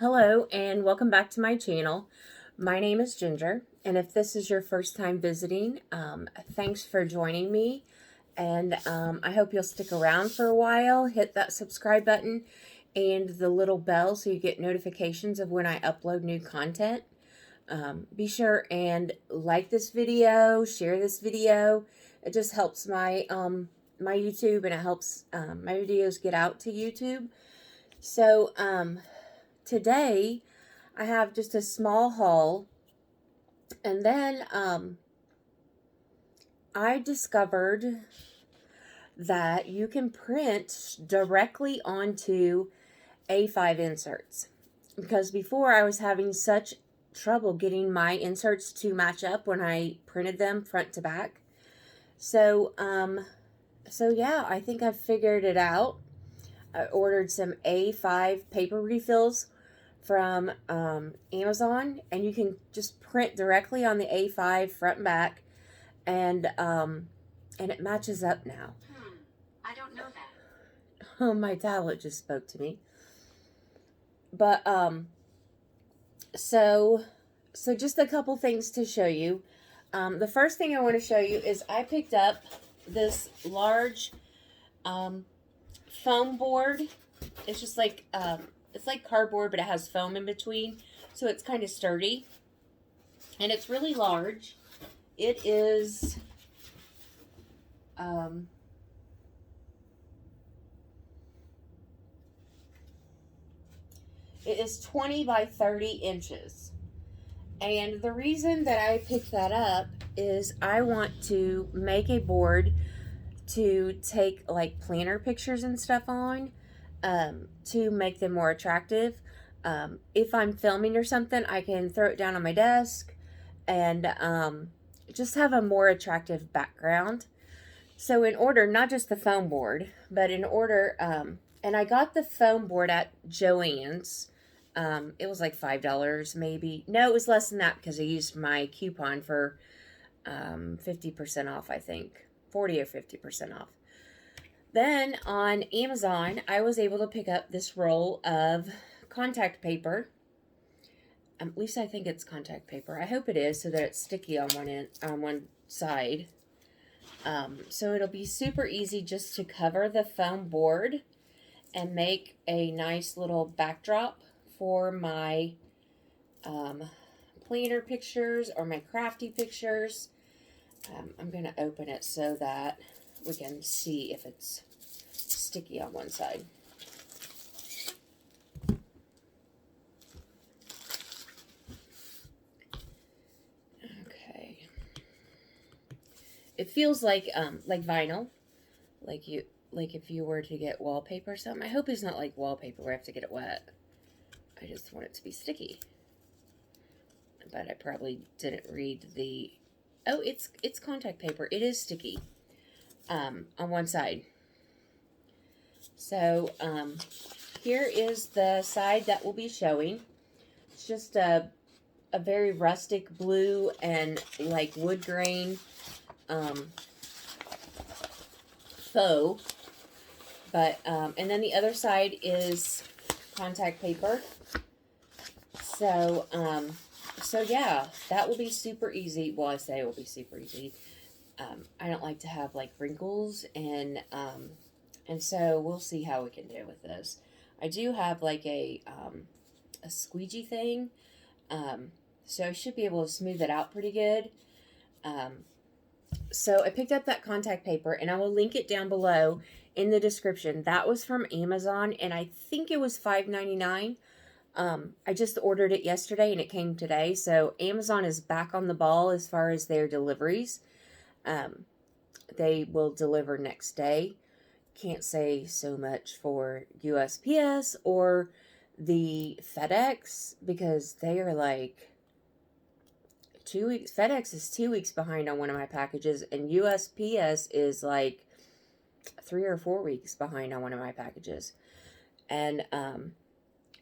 Hello and welcome back to my channel. My name is Ginger, and if this is your first time visiting, thanks for joining me, and I hope you'll stick around for a while. Hit that subscribe button and the little bell so you get notifications of when I upload new content. Be sure and like this video, share this video. It just helps my my YouTube, and it helps my videos get out to YouTube. So today I have just a small haul, and then I discovered that you can print directly onto A5 inserts, because before I was having such trouble getting my inserts to match up when I printed them front to back. So yeah, I think I've figured it out. I ordered some A5 paper refills from Amazon, and you can just print directly on the A5 front and back, and it matches up now. I don't know that. Oh, my tablet just spoke to me. But so just a couple things to show you. The first thing I want to show you is I picked up this large foam board. It's just like it's like cardboard, but it has foam in between, so it's kind of sturdy, and it's really large. It is it is 20 by 30 inches. And the reason that I picked that up is I want to make a board to take like planner pictures and stuff on, to make them more attractive. If I'm filming or something, I can throw it down on my desk and just have a more attractive background. So in order, not just the foam board, but in order, and I got the foam board at Joann's. It was like $5 maybe. No, it was less than that because I used my coupon for 50% off, I think. 40 or 50% off. Then on Amazon, I was able to pick up this roll of contact paper. At least I think it's contact paper. I hope it is, so that it's sticky on one side. So it'll be super easy just to cover the foam board and make a nice little backdrop for my planner pictures or my crafty pictures. I'm going to open it so that we can see if it's sticky on one side. Okay. It feels like vinyl, like if you were to get wallpaper or something. I hope it's not like wallpaper where I have to get it wet. I just want it to be sticky. But I probably didn't read the... Oh, it's contact paper. It is sticky on one side. So here is the side that we'll be showing. It's just a very rustic blue and like wood grain faux. But and then the other side is contact paper. So so yeah, that will be super easy. Well, I say it will be super easy. I don't like to have like wrinkles, and so we'll see how we can do with this. I do have like a squeegee thing, so I should be able to smooth it out pretty good. So I picked up that contact paper, and I will link it down below in the description. That was from Amazon, and I think it was $5.99. I just ordered it yesterday and it came today. So Amazon is back on the ball as far as their deliveries. They will deliver next day. Can't say so much for USPS or the FedEx, because they are like 2 weeks. FedEx is 2 weeks behind on one of my packages, and USPS is like 3 or 4 weeks behind on one of my packages. And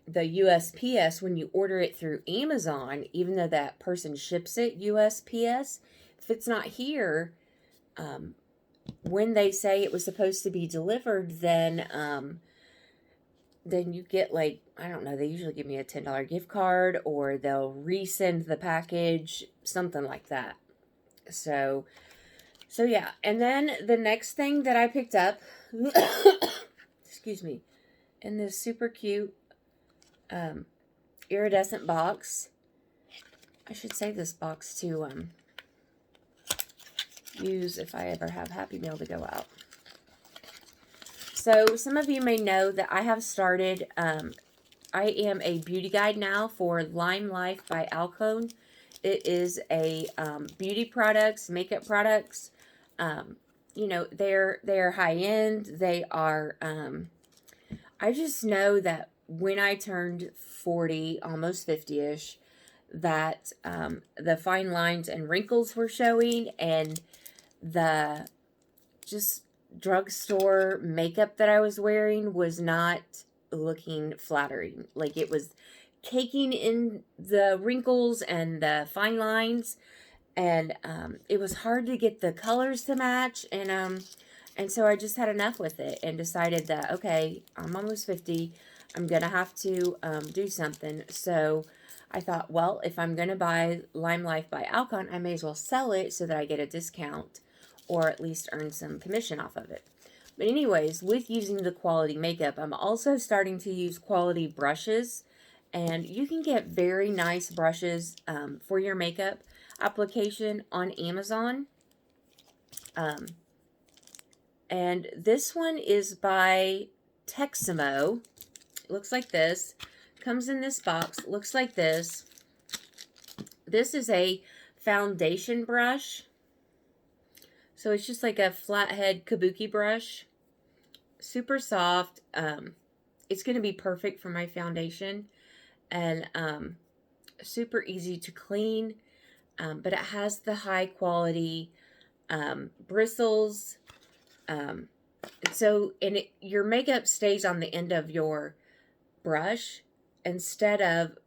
the USPS, when you order it through Amazon, even though that person ships it USPS, if it's not here when they say it was supposed to be delivered, then then you get like, I don't know, they usually give me a $10 gift card, or they'll resend the package, something like that. So yeah. And then the next thing that I picked up, excuse me, in this super cute iridescent box. I should save this box to use if I ever have Happy Meal to go out. So some of you may know that I have started, I am a beauty guide now for Limelife by Alcone. It is a beauty products, makeup products. You know, they're high end. They are, I just know that when I turned 40, almost 50-ish, that the fine lines and wrinkles were showing, and the just drugstore makeup that I was wearing was not looking flattering. Like, it was caking in the wrinkles and the fine lines, and it was hard to get the colors to match, and so I just had enough with it and decided that, okay, I'm almost 50, I'm gonna have to do something. So I thought, well, if I'm gonna buy Limelife by Alcone, I may as well sell it so that I get a discount, or at least earn some commission off of it. But anyways, with using the quality makeup, I'm also starting to use quality brushes. And you can get very nice brushes for your makeup application on Amazon. And this one is by Texamo. It looks like this. Comes in this box. Looks like this. This is a foundation brush. So it's just like a flathead kabuki brush. Super soft. It's going to be perfect for my foundation. And super easy to clean. But it has the high quality bristles. So, and your makeup stays on the end of your brush instead of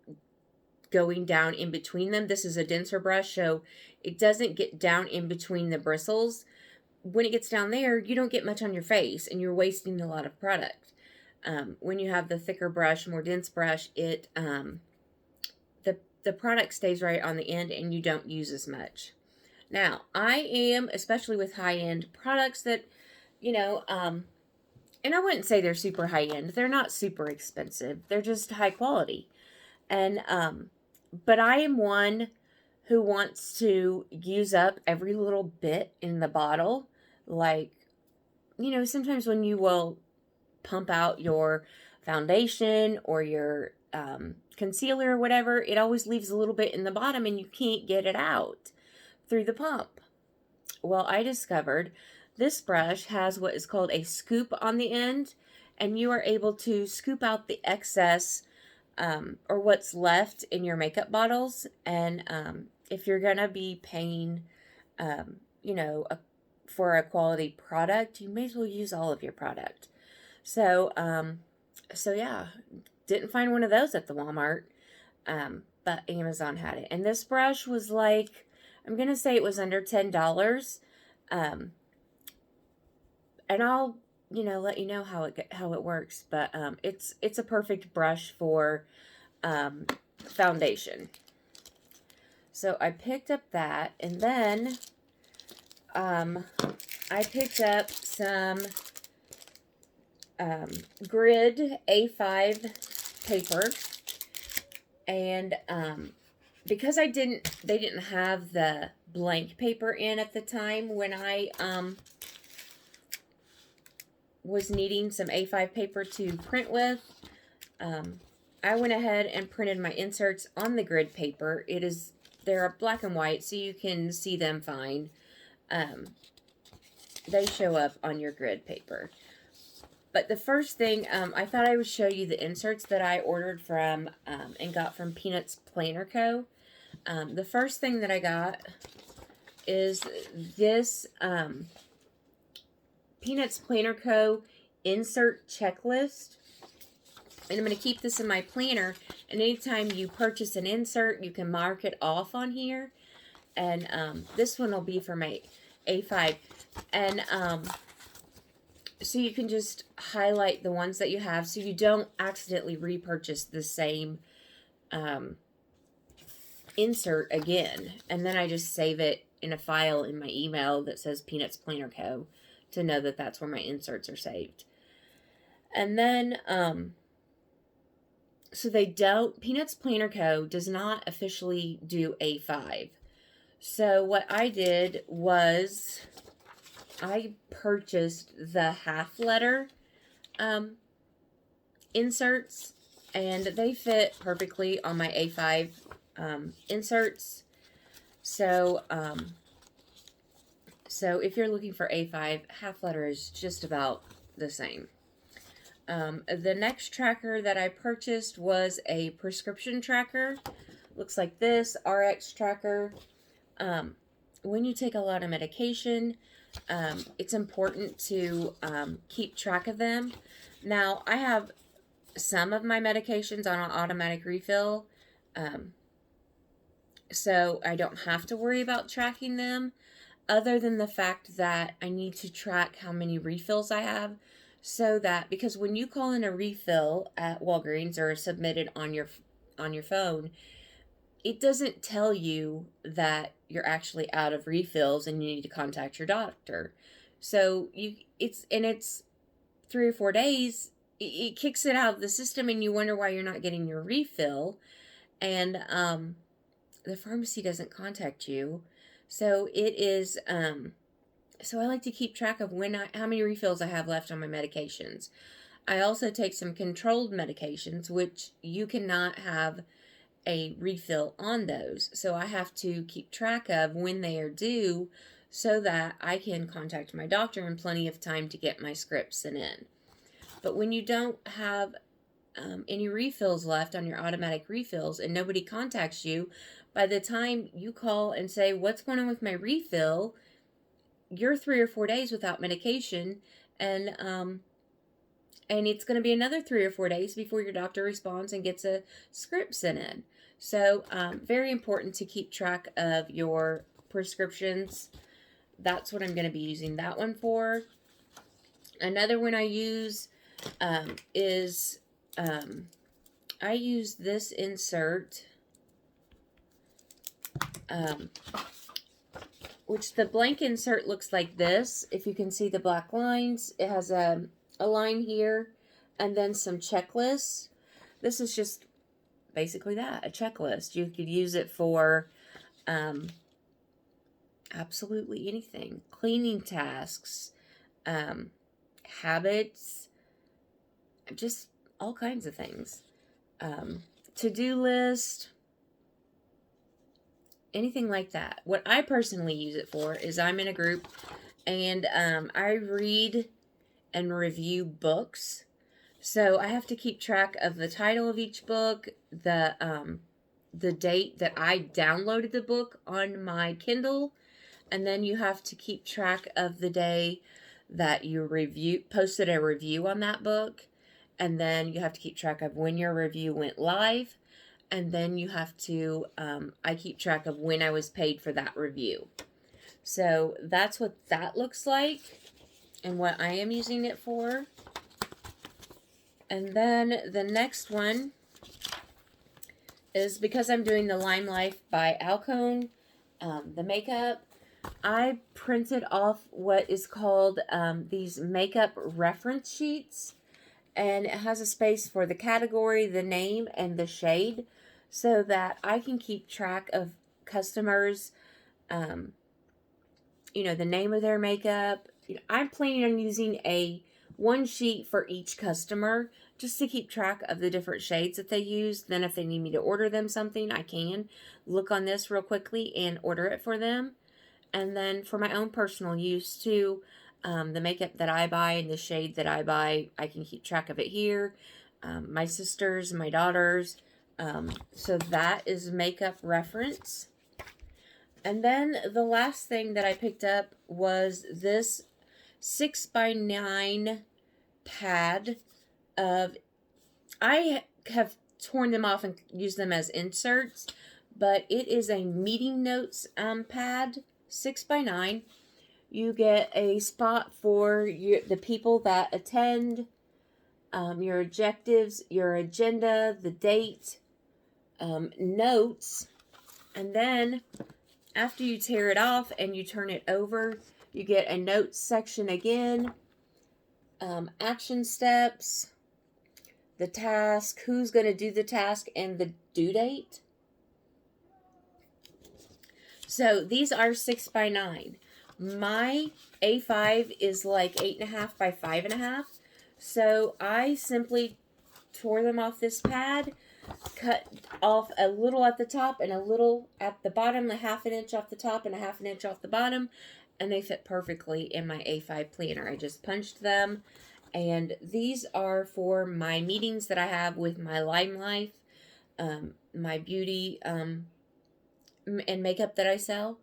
going down in between them. This is a denser brush, so it doesn't get down in between the bristles. When it gets down there, you don't get much on your face, and you're wasting a lot of product. When you have the thicker brush, more dense brush, it the product stays right on the end, and you don't use as much. Now, I am, especially with high-end products that, you know, and I wouldn't say they're super high-end. They're not super expensive. They're just high quality. And, but I am one who wants to use up every little bit in the bottle. Like, you know, sometimes when you will pump out your foundation or your concealer or whatever, it always leaves a little bit in the bottom and you can't get it out through the pump. Well, I discovered this brush has what is called a scoop on the end, and you are able to scoop out the excess or what's left in your makeup bottles. And if you're going to be paying, you know, for a quality product, you may as well use all of your product. So, so yeah, didn't find one of those at the Walmart, but Amazon had it. And this brush was like, I'm going to say it was under $10. And I'll, you know, let you know how it works. But it's a perfect brush for foundation. So I picked up that, and then I picked up some grid A5 paper, and because they didn't have the blank paper in at the time when I was needing some A5 paper to print with, I went ahead and printed my inserts on the grid paper. They're black and white, so you can see them fine. They show up on your grid paper. But the first thing, I thought I would show you the inserts that I ordered from and got from Peanuts Planner Co. The first thing that I got is this Peanuts Planner Co. insert checklist. And I'm going to keep this in my planner. And anytime you purchase an insert, you can mark it off on here. And this one will be for my A5. And So you can just highlight the ones that you have so you don't accidentally repurchase the same insert again. And then I just save it in a file in my email that says Peanuts Planner Co. to know that that's where my inserts are saved. And then, so they don't, Peanuts Planner Co. does not officially do A5. So what I did was I purchased the half letter inserts, and they fit perfectly on my A5 inserts. So if you're looking for A5, half letter is just about the same. The next tracker that I purchased was a prescription tracker. Looks like this, RX tracker. When you take a lot of medication, it's important to keep track of them. Now, I have some of my medications on an automatic refill, so I don't have to worry about tracking them, other than the fact that I need to track how many refills I have, so that, because when you call in a refill at Walgreens or submit it on your phone, it doesn't tell you that you're actually out of refills and you need to contact your doctor. So it's 3 or 4 days, it kicks it out of the system, and you wonder why you're not getting your refill, and the pharmacy doesn't contact you. So it is so I like to keep track of how many refills I have left on my medications. I also take some controlled medications, which you cannot have a refill on those. So I have to keep track of when they are due so that I can contact my doctor in plenty of time to get my scripts sent in. But when you don't have any refills left on your automatic refills and nobody contacts you, by the time you call and say, what's going on with my refill, you're 3 or 4 days without medication, and it's going to be another 3 or 4 days before your doctor responds and gets a script sent in. So, very important to keep track of your prescriptions. That's what I'm going to be using that one for. Another one I use is I use this insert, which the blank insert looks like this. If you can see the black lines, it has a line here and then some checklists. This is just basically that, a checklist. You could use it for absolutely anything. Cleaning tasks, habits, just all kinds of things. To-do list, anything like that. What I personally use it for is I'm in a group and I read and review books. So I have to keep track of the title of each book, the date that I downloaded the book on my Kindle, and then you have to keep track of the day that you posted a review on that book, and then you have to keep track of when your review went live, and then you have to, I keep track of when I was paid for that review. So that's what that looks like and what I am using it for. And then the next one is, because I'm doing the Limelife by Alcone, the makeup, I printed off what is called these makeup reference sheets. And it has a space for the category, the name, and the shade, so that I can keep track of customers, the name of their makeup. I'm planning on using one sheet for each customer just to keep track of the different shades that they use. Then if they need me to order them something, I can look on this real quickly and order it for them. And then for my own personal use too, the makeup that I buy and the shade that I buy, I can keep track of it here. My sisters, my daughters. So that is makeup reference. And then the last thing that I picked up was this 6x9 pad of, I have torn them off and used them as inserts, but it is a meeting notes pad, 6x9. You get a spot for the people that attend, your objectives, your agenda, the date, notes, and then after you tear it off and you turn it over, you get a notes section again, action steps, the task, who's going to do the task, and the due date. So these are 6 by 9. My A5 is like 8.5 by 5.5. So I simply tore them off this pad, cut off a little at the top and a little at the bottom, a 1/2 inch off the top and a 1/2 inch off the bottom, and they fit perfectly in my A5 planner. I just punched them, and these are for my meetings that I have with my Limelife, my beauty and makeup that I sell.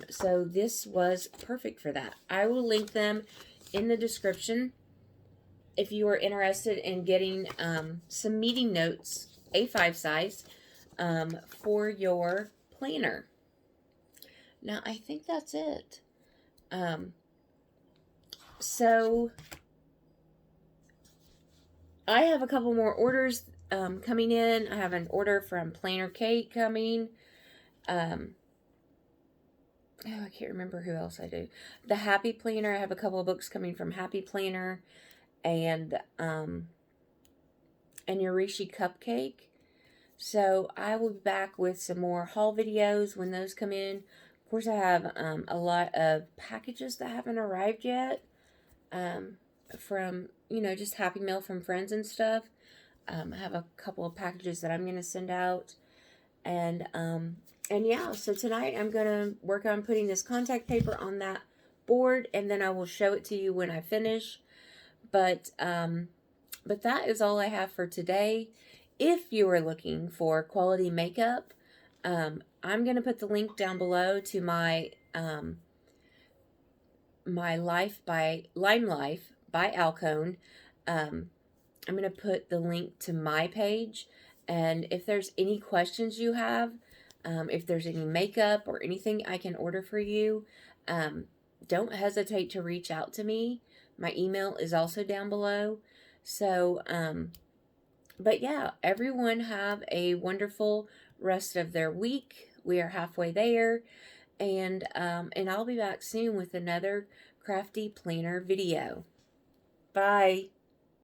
So this was perfect for that. I will link them in the description if you are interested in getting some meeting notes, A5 size, for your planner. Now, I think that's it. So, I have a couple more orders coming in. I have an order from Planner Kate coming. I can't remember who else I do. The Happy Planner. I have a couple of books coming from Happy Planner. And Yorishi Cupcake. So I will be back with some more haul videos when those come in. Of course, I have a lot of packages that haven't arrived yet from, just Happy Mail from friends and stuff. I have a couple of packages that I'm going to send out. And yeah, so tonight I'm going to work on putting this contact paper on that board, and then I will show it to you when I finish. But that is all I have for today. If you are looking for quality makeup, I'm going to put the link down below to my Limelife by Alcone. I'm going to put the link to my page, and if there's any questions you have, if there's any makeup or anything I can order for you, don't hesitate to reach out to me. My email is also down below. So, but yeah, everyone have a wonderful rest of their week. We are halfway there. And I'll be back soon with another crafty planner video. Bye.